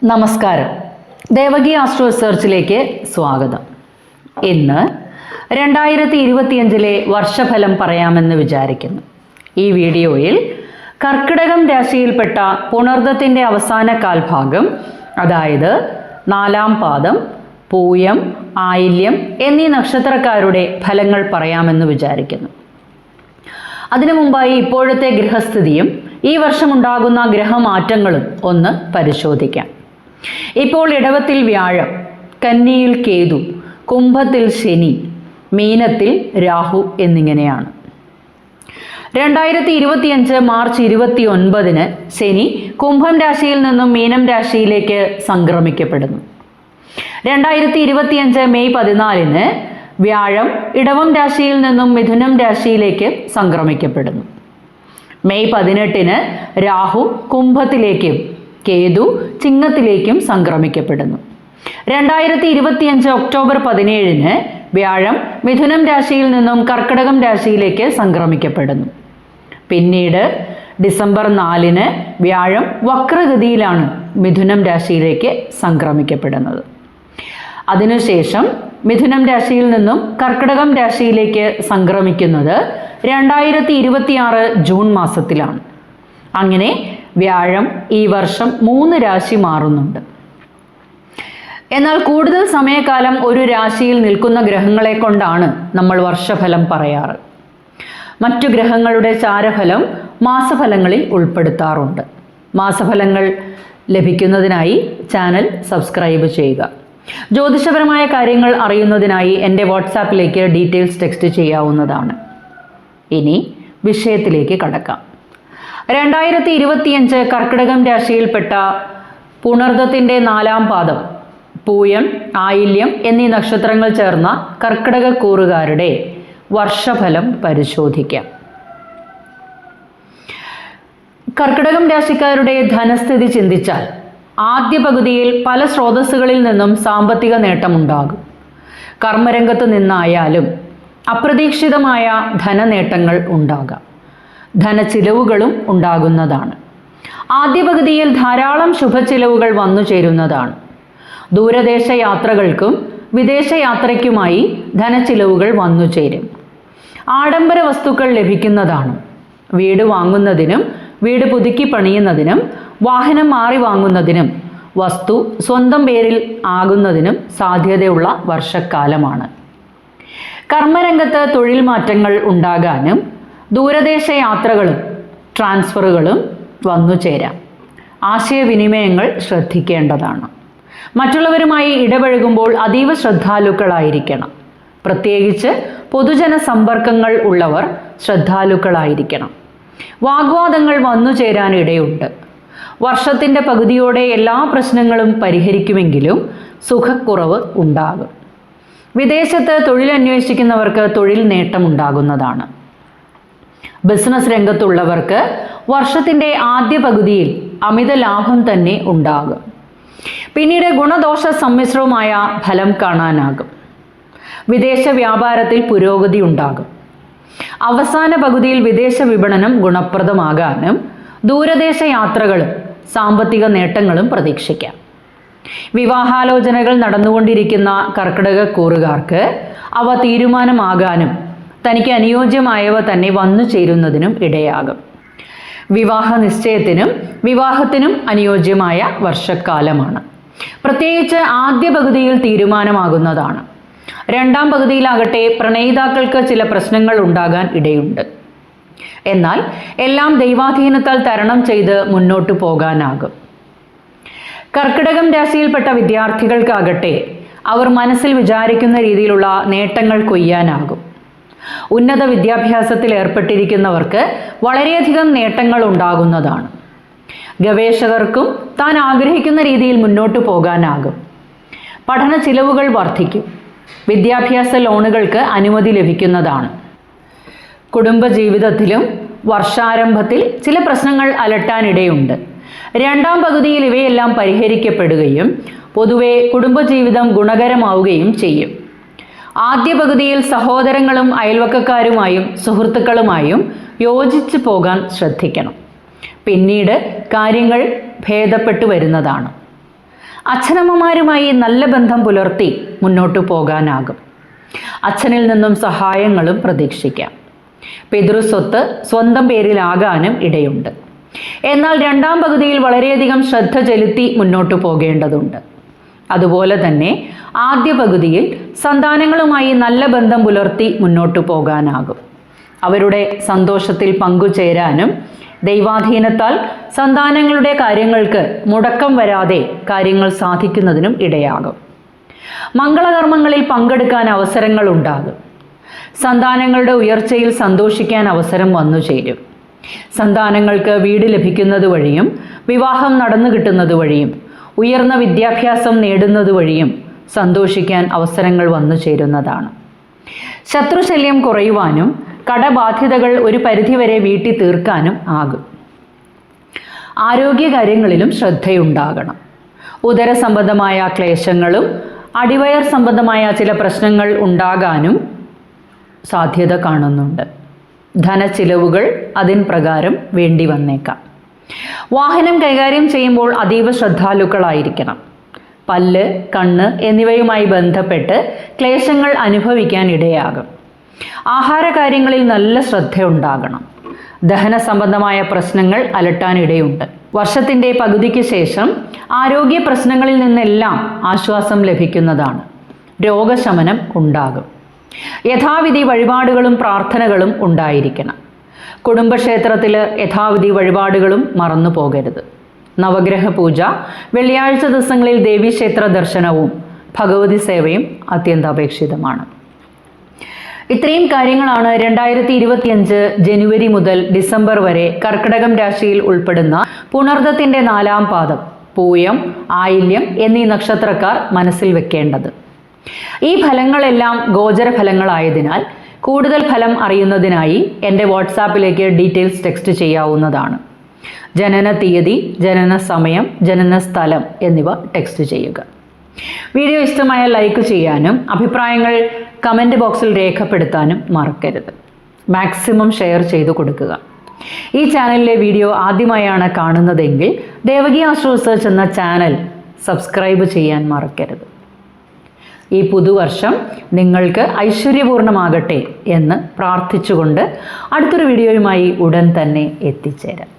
നമസ്കാരം. ദേവകി ആസ്ട്രോ റിസർച്ചിലേക്ക് സ്വാഗതം. ഇന്ന് 2025 വർഷഫലം പറയാമെന്ന് വിചാരിക്കുന്നു. ഈ വീഡിയോയിൽ കർക്കിടകം രാശിയിൽപ്പെട്ട പുണർദത്തിൻ്റെ അവസാന കാൽഭാഗം, അതായത് 4-ാം പാദം, പൂയം, ആയില്യം എന്നീ നക്ഷത്രക്കാരുടെ ഫലങ്ങൾ പറയാമെന്ന് വിചാരിക്കുന്നു. അതിനു മുമ്പായി ഇപ്പോഴത്തെ ഗ്രഹസ്ഥിതിയും ഈ വർഷമുണ്ടാകുന്ന ഗ്രഹമാറ്റങ്ങളും ഒന്ന് പരിശോധിക്കാം. ഇപ്പോൾ ഇടവത്തിൽ വ്യാഴം, കന്നിയിൽ കേതു, കുംഭത്തിൽ ശനി, മീനത്തിൽ രാഹു എന്നിങ്ങനെയാണ്. 2025 മാർച്ച് 29 ശനി കുംഭം രാശിയിൽ നിന്നും മീനം രാശിയിലേക്ക് സംക്രമിക്കപ്പെടുന്നു. 2025 മെയ് 14 വ്യാഴം ഇടവം രാശിയിൽ നിന്നും മിഥുനം രാശിയിലേക്ക് സംക്രമിക്കപ്പെടുന്നു. മെയ് 18 രാഹു കുംഭത്തിലേക്കും കേതു ചിങ്ങത്തിലേക്കും സംക്രമിക്കപ്പെടുന്നു. 2025 ഒക്ടോബർ 17 വ്യാഴം മിഥുനം രാശിയിൽ നിന്നും കർക്കിടകം രാശിയിലേക്ക് സംക്രമിക്കപ്പെടുന്നു. പിന്നീട് ഡിസംബർ 4 വ്യാഴം വക്രഗതിയിലാണ് മിഥുനം രാശിയിലേക്ക് സംക്രമിക്കപ്പെടുന്നത്. അതിനുശേഷം മിഥുനം രാശിയിൽ നിന്നും കർക്കിടകം രാശിയിലേക്ക് സംക്രമിക്കുന്നത് 2026 ജൂൺ മാസത്തിലാണ്. അങ്ങനെ വ്യാഴം ഈ വർഷം 3 രാശി മാറുന്നുണ്ട്. എന്നാൽ കൂടുതൽ സമയകാലം ഒരു രാശിയിൽ നിൽക്കുന്ന ഗ്രഹങ്ങളെ കൊണ്ടാണ് നമ്മൾ വർഷഫലം പറയാറ്. മറ്റു ഗ്രഹങ്ങളുടെ ചാരഫലം മാസഫലങ്ങളിൽ ഉൾപ്പെടുത്താറുണ്ട്. മാസഫലങ്ങൾ ലഭിക്കുന്നതിനായി ചാനൽ സബ്സ്ക്രൈബ് ചെയ്യുക. ജ്യോതിഷപരമായ കാര്യങ്ങൾ അറിയുന്നതിനായി എൻ്റെ വാട്സാപ്പിലേക്ക് ഡീറ്റെയിൽസ് ടെക്സ്റ്റ് ചെയ്യാവുന്നതാണ്. ഇനി വിഷയത്തിലേക്ക് കടക്കാം. 2025 കർക്കിടകം രാശിയിൽപ്പെട്ട പുണർദത്തിൻ്റെ 4-ാം പാദം, പൂയം, ആയില്യം എന്നീ നക്ഷത്രങ്ങൾ ചേർന്ന കർക്കിടക കൂറുകാരുടെ വർഷഫലം പരിശോധിക്കാം. കർക്കിടകം രാശിക്കാരുടെ ധനസ്ഥിതി ചിന്തിച്ചാൽ ആദ്യ പകുതിയിൽ പല സ്രോതസ്സുകളിൽ നിന്നും സാമ്പത്തിക നേട്ടമുണ്ടാകും. കർമ്മരംഗത്ത് നിന്നായാലും അപ്രതീക്ഷിതമായ ധനനേട്ടങ്ങൾ ഉണ്ടാകാം. ധനച്ചിലവുകളും ഉണ്ടാകുന്നതാണ്. ആദ്യ പകുതിയിൽ ധാരാളം ശുഭച്ചിലവുകൾ വന്നു ചേരുന്നതാണ്. ദൂരദേശ യാത്രകൾക്കും വിദേശയാത്രയ്ക്കുമായി ധനച്ചിലവുകൾ വന്നു ചേരും. ആഡംബര വസ്തുക്കൾ ലഭിക്കുന്നതാണ്. വീട് വാങ്ങുന്നതിനും വീട് പുതുക്കി പണിയുന്നതിനും വാഹനം മാറി വാങ്ങുന്നതിനും വസ്തു സ്വന്തം പേരിൽ ആകുന്നതിനും സാധ്യതയുള്ള വർഷക്കാലമാണ്. കർമ്മരംഗത്ത് തൊഴിൽ മാറ്റങ്ങൾ ഉണ്ടാകാനും ദൂരദേശ യാത്രകളും ട്രാൻസ്ഫറുകളും വന്നു ചേരാം. ആശയവിനിമയങ്ങൾ ശ്രദ്ധിക്കേണ്ടതാണ്. മറ്റുള്ളവരുമായി ഇടപഴകുമ്പോൾ അതീവ ശ്രദ്ധാലുക്കളായിരിക്കണം. പ്രത്യേകിച്ച് പൊതുജന സമ്പർക്കങ്ങൾ ഉള്ളവർ ശ്രദ്ധാലുക്കളായിരിക്കണം. വാഗ്വാദങ്ങൾ വന്നു ചേരാനിടയുണ്ട്. വർഷത്തിൻ്റെ പകുതിയോടെ എല്ലാ പ്രശ്നങ്ങളും പരിഹരിക്കുമെങ്കിലും സുഖക്കുറവ് ഉണ്ടാകും. വിദേശത്ത് തൊഴിൽ അന്വേഷിക്കുന്നവർക്ക് തൊഴിൽ നേട്ടമുണ്ടാകുന്നതാണ്. ബിസിനസ് രംഗത്തുള്ളവർക്ക് വർഷത്തിൻ്റെ ആദ്യ പകുതിയിൽ അമിത ലാഭം തന്നെ ഉണ്ടാകും. പിന്നീട് ഗുണദോഷ സമ്മിശ്രവുമായ ഫലം കാണാനാകും. വിദേശ വ്യാപാരത്തിൽ പുരോഗതി ഉണ്ടാകും. അവസാന പകുതിയിൽ വിദേശ വിപണനം ഗുണപ്രദമാകാനും ദൂരദേശ യാത്രകളും സാമ്പത്തിക നേട്ടങ്ങളും പ്രതീക്ഷിക്കാം. വിവാഹാലോചനകൾ നടന്നുകൊണ്ടിരിക്കുന്ന കർക്കിടക കൂറുകാർക്ക് അവ തീരുമാനമാകാനും തനിക്ക് അനുയോജ്യമായവ തന്നെ വന്നു ചേരുന്നതിനും ഇടയാകും. വിവാഹ നിശ്ചയത്തിനും വിവാഹത്തിനും അനുയോജ്യമായ വർഷക്കാലമാണ്. പ്രത്യേകിച്ച് ആദ്യ പകുതിയിൽ തീരുമാനമാകുന്നതാണ്. 2-ാം പകുതിയിലാകട്ടെ പ്രണയിതാക്കൾക്ക് ചില പ്രശ്നങ്ങൾ ഉണ്ടാകാൻ ഇടയുണ്ട്. എന്നാൽ എല്ലാം ദൈവാധീനത്താൽ തരണം ചെയ്ത് മുന്നോട്ടു പോകാനാകും. കർക്കിടകം രാശിയിൽപ്പെട്ട വിദ്യാർത്ഥികൾക്കാകട്ടെ അവർ മനസ്സിൽ വിചാരിക്കുന്ന രീതിയിലുള്ള നേട്ടങ്ങൾ കൊയ്യാനാകും. ഉന്നത വിദ്യാഭ്യാസത്തിൽ ഏർപ്പെട്ടിരിക്കുന്നവർക്ക് വളരെയധികം നേട്ടങ്ങൾ ഉണ്ടാകുന്നതാണ്. ഗവേഷകർക്കും താൻ ആഗ്രഹിക്കുന്ന രീതിയിൽ മുന്നോട്ടു പോകാനാകും. പഠന ചിലവുകൾ വർദ്ധിക്കും. വിദ്യാഭ്യാസ ലോണുകൾക്ക് അനുമതി ലഭിക്കുന്നതാണ്. കുടുംബജീവിതത്തിലും വർഷാരംഭത്തിൽ ചില പ്രശ്നങ്ങൾ അലട്ടാനിടയുണ്ട്. 2-ാം പകുതിയിൽ ഇവയെല്ലാം പരിഹരിക്കപ്പെടുകയും പൊതുവെ കുടുംബജീവിതം ഗുണകരമാവുകയും ചെയ്യും. ആദ്യ പകുതിയിൽ സഹോദരങ്ങളും അയൽവക്കക്കാരുമായും സുഹൃത്തുക്കളുമായും യോജിച്ചു പോകാൻ ശ്രദ്ധിക്കണം. പിന്നീട് കാര്യങ്ങൾ ഭേദപ്പെട്ടു വരുന്നതാണ്. അച്ഛനമ്മമാരുമായി നല്ല ബന്ധം പുലർത്തി മുന്നോട്ടു പോകാനാകും. അച്ഛനിൽ നിന്നും സഹായങ്ങളും പ്രതീക്ഷിക്കാം. പിതൃസ്വത്ത് സ്വന്തം പേരിലാകാനും ഇടയുണ്ട്. എന്നാൽ രണ്ടാം പകുതിയിൽ വളരെയധികം ശ്രദ്ധ ചെലുത്തി മുന്നോട്ടു പോകേണ്ടതുണ്ട്. അതുപോലെ തന്നെ ആദ്യ പകുതിയിൽ സന്താനങ്ങളുമായി നല്ല ബന്ധം പുലർത്തി മുന്നോട്ടു പോകാനാകും. അവരുടെ സന്തോഷത്തിൽ പങ്കുചേരാനും ദൈവാധീനത്താൽ സന്താനങ്ങളുടെ കാര്യങ്ങൾക്ക് മുടക്കം വരാതെ കാര്യങ്ങൾ സാധിക്കുന്നതിനും ഇടയാകും. മംഗളകർമ്മങ്ങളിൽ പങ്കെടുക്കാൻ അവസരങ്ങൾ ഉണ്ടാകും. സന്താനങ്ങളുടെ ഉയർച്ചയിൽ സന്തോഷിക്കാൻ അവസരം വന്നു ചേരും. സന്താനങ്ങൾക്ക് വീട് ലഭിക്കുന്നത് വഴിയും വിവാഹം നടന്നു കിട്ടുന്നത് വഴിയും ഉയർന്ന വിദ്യാഭ്യാസം നേടുന്നത് വഴിയും സന്തോഷിക്കാൻ അവസരങ്ങൾ വന്നു ചേരുന്നതാണ്. ശത്രുശല്യം കുറയുവാനും കടബാധ്യതകൾ ഒരു പരിധിവരെ വീട്ടി തീർക്കാനും ആകും. ആരോഗ്യകാര്യങ്ങളിലും ശ്രദ്ധയുണ്ടാകണം. ഉദര സംബന്ധമായ ക്ലേശങ്ങളും അടിവയർ സംബന്ധമായ ചില പ്രശ്നങ്ങൾ ഉണ്ടാകാനും സാധ്യത കാണുന്നുണ്ട്. ധനച്ചിലവുകൾ അതിന് പ്രകാരം വേണ്ടി വന്നേക്കാം. വാഹനം കൈകാര്യം ചെയ്യുമ്പോൾ അതീവ ശ്രദ്ധാലുക്കളായിരിക്കണം. പല്ല്, കണ്ണ് എന്നിവയുമായി ബന്ധപ്പെട്ട് ക്ലേശങ്ങൾ അനുഭവിക്കാൻ ഇടയാകും. ആഹാരകാര്യങ്ങളിൽ നല്ല ശ്രദ്ധയുണ്ടാകണം. ദഹന സംബന്ധമായ പ്രശ്നങ്ങൾ അലട്ടാനിടയുണ്ട്. വർഷത്തിൻ്റെ പകുതിക്ക് ശേഷം ആരോഗ്യ പ്രശ്നങ്ങളിൽ നിന്നെല്ലാം ആശ്വാസം ലഭിക്കുന്നതാണ്. രോഗശമനം ഉണ്ടാകും. യഥാവിധി വഴിപാടുകളും പ്രാർത്ഥനകളും ഉണ്ടായിരിക്കണം. കുടുംബക്ഷേത്രത്തിൽ യഥാവിധി വഴിപാടുകളും മറന്നു പോകരുത്. നവഗ്രഹ പൂജ, വെള്ളിയാഴ്ച ദിവസങ്ങളിൽ ദേവീക്ഷേത്ര ദർശനവും ഭഗവതി സേവയും അത്യന്താപേക്ഷിതമാണ്. ഇത്രയും കാര്യങ്ങളാണ് 2025 ജനുവരി മുതൽ ഡിസംബർ വരെ കർക്കിടകം രാശിയിൽ ഉൾപ്പെടുന്ന പുണർദത്തിൻ്റെ 4ാം പാദം, പൂയം, ആയില്യം എന്നീ നക്ഷത്രക്കാർ മനസ്സിൽ വെക്കേണ്ടത്. ഈ ഫലങ്ങളെല്ലാം ഗോചര ഫലങ്ങളായതിനാൽ കൂടുതൽ ഫലം അറിയുന്നതിനായി എൻ്റെ വാട്സാപ്പിലേക്ക് ഡീറ്റെയിൽസ് ടെക്സ്റ്റ് ചെയ്യാവുന്നതാണ്. ജനന തീയതി, ജനന സമയം, ജനന സ്ഥലം എന്നിവ ടെക്സ്റ്റ് ചെയ്യുക. വീഡിയോ ഇഷ്ടമായ ലൈക്ക് ചെയ്യാനും അഭിപ്രായങ്ങൾ കമൻറ്റ് ബോക്സിൽ രേഖപ്പെടുത്താനും മറക്കരുത്. മാക്സിമം ഷെയർ ചെയ്തു കൊടുക്കുക. ഈ ചാനലിലെ വീഡിയോ ആദ്യമായാണ് കാണുന്നതെങ്കിൽ ദേവകി ആസ്ട്രോ റിസർച്ച് എന്ന ചാനൽ സബ്സ്ക്രൈബ് ചെയ്യാൻ മറക്കരുത്. ഈ പുതുവർഷം നിങ്ങൾക്ക് ഐശ്വര്യപൂർണ്ണമാകട്ടെ എന്ന് പ്രാർത്ഥിച്ചുകൊണ്ട് അടുത്തൊരു വീഡിയോയുമായി ഉടൻ തന്നെ എത്തിച്ചേരാം.